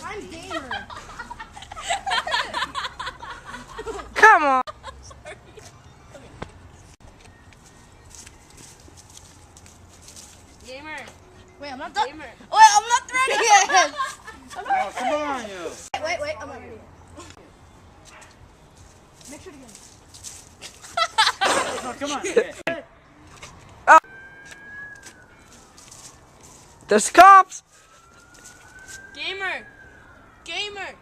I'm gamer. Come on. Gamer. Wait, I'm not done. Gamer. Wait, I'm not ready yet. Oh, come on, yo. Wait, I'm not ready yet. Make sure to get it. Oh, come on. Yeah. There's cops. Gamer. Gamer.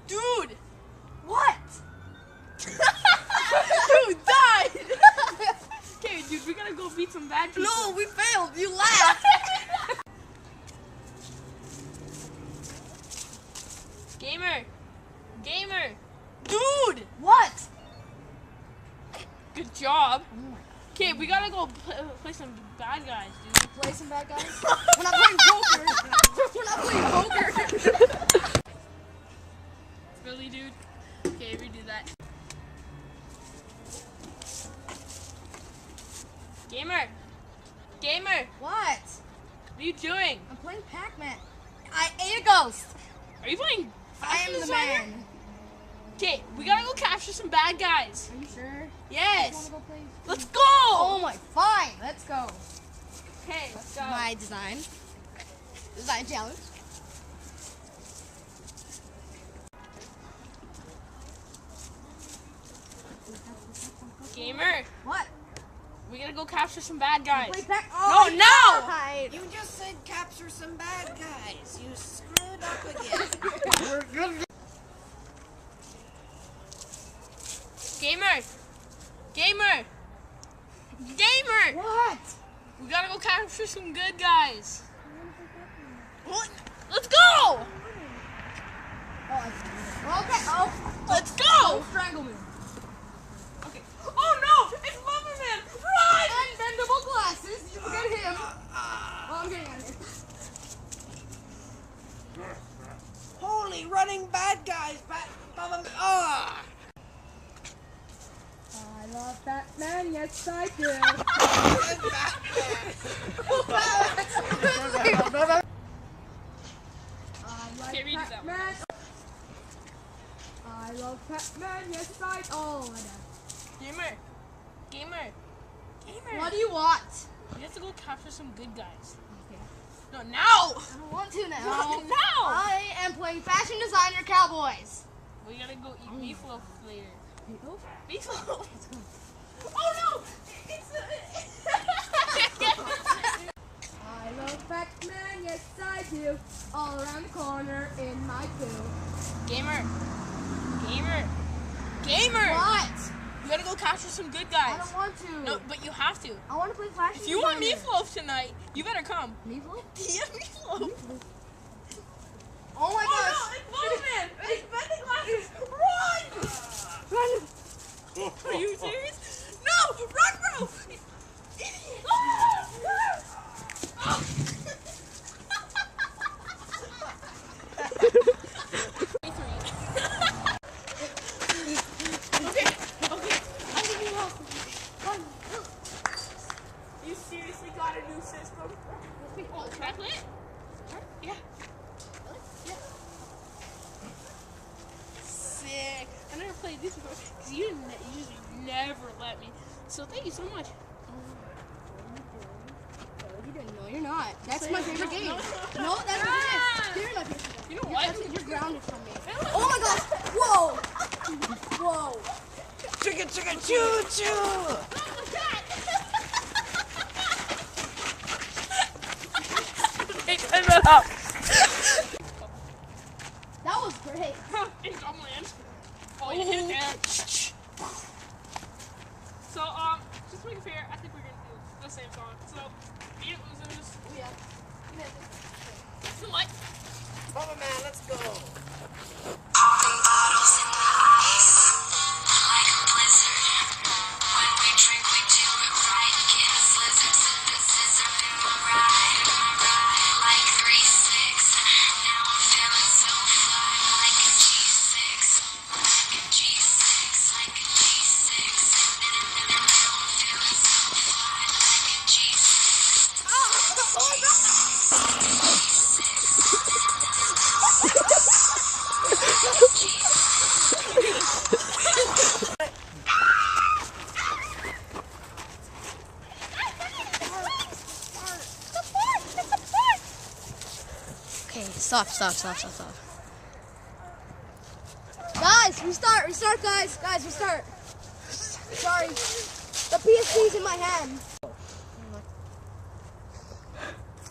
Dude. What? Dude died. Okay, dude, we gotta go beat some bad people. No, we failed. You laughed. Gamer. Gamer. Dude. What? Good job. Okay, we gotta go play some bad guys, dude. Play some bad guys. We're not playing poker. We're not playing poker. Really, dude? Okay, redo that. Gamer. Gamer. What? What are you doing? I'm playing Pac-Man. I ate a ghost. Are you playing I Fashion am the Designer? man. Okay, we gotta go capture some bad guys. Are you sure? Yes. You wanna go play? Let's go. Oh my, fine. Let's go. Okay, let's go. My design challenge. Gamer, What? we gotta go capture some bad guys. Play Pac. No, Oh, no! God. You just said capture some bad guys. You screwed up again. Gamer, gamer, gamer. What? We gotta go capture some good guys. Let's go. Okay. Oh, Let's go. don't strangle me. Okay. Oh no! It's Lumberman! Run! Unbendable glasses. You get him. Oh, I'm getting out of here. Holy running bad guys. Ah! I love Batman. Yes, I do. Okay, redo that one. Pac-Man. I love Pac-Man. Yes, I do. Oh, my God. Gamer, gamer, gamer. What do you want? We have to go capture some good guys. Okay. No, now! I don't want to now. No, now! I am playing Fashion Designer Cowboys. We gotta go eat meatloaf later. Meatloaf? Meatloaf! Oh no! It's I love Pac-Man, yes I do. All around the corner in my queue. Gamer, gamer, gamer! What? We gotta go capture some good I guys. don't want to. No, but you have to. I want to play Fashion If you want Designer. meatloaf tonight, you better come. Meatloaf? Yeah, meatloaf. Oh my Oh gosh. no, it's Bowman! It's bending glasses! Run! Run. Are you serious? No! Run, bro! Idiot! Okay, I think we lost. Run. You seriously got a new system? Oh, can I play it? Yeah. Yeah. Sick. I never played this before because you usually never let me. So thank you so much. You didn't know. You're not. That's Say my it. favorite No, game. no. No, that's Ah! my favorite. You're my favorite game. You know what? That's because you're grounded from me. Oh my gosh. Whoa. Whoa. Chicka chicka choo choo! Hey, turn that up. That was great. In Gumland. Oh, you hit it there. So, just to make it fair, I think we're gonna do the same song. So, Beat It Losers. Yeah. So, like, Bubba man, let's go. Popping bottles in the ice, like a blizzard. When we drink, we do it right. Get a slizzard, sip and scissor. In my ride, like 3-6. Now I'm feeling so fly, like a G6. Like a G6, like a G6. Now I'm feeling so fly, like a G6. Like a G6. Stop. Guys, restart, guys. Guys, restart. Sorry. The PSP's in my hand.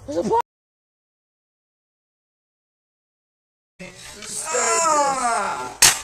There's a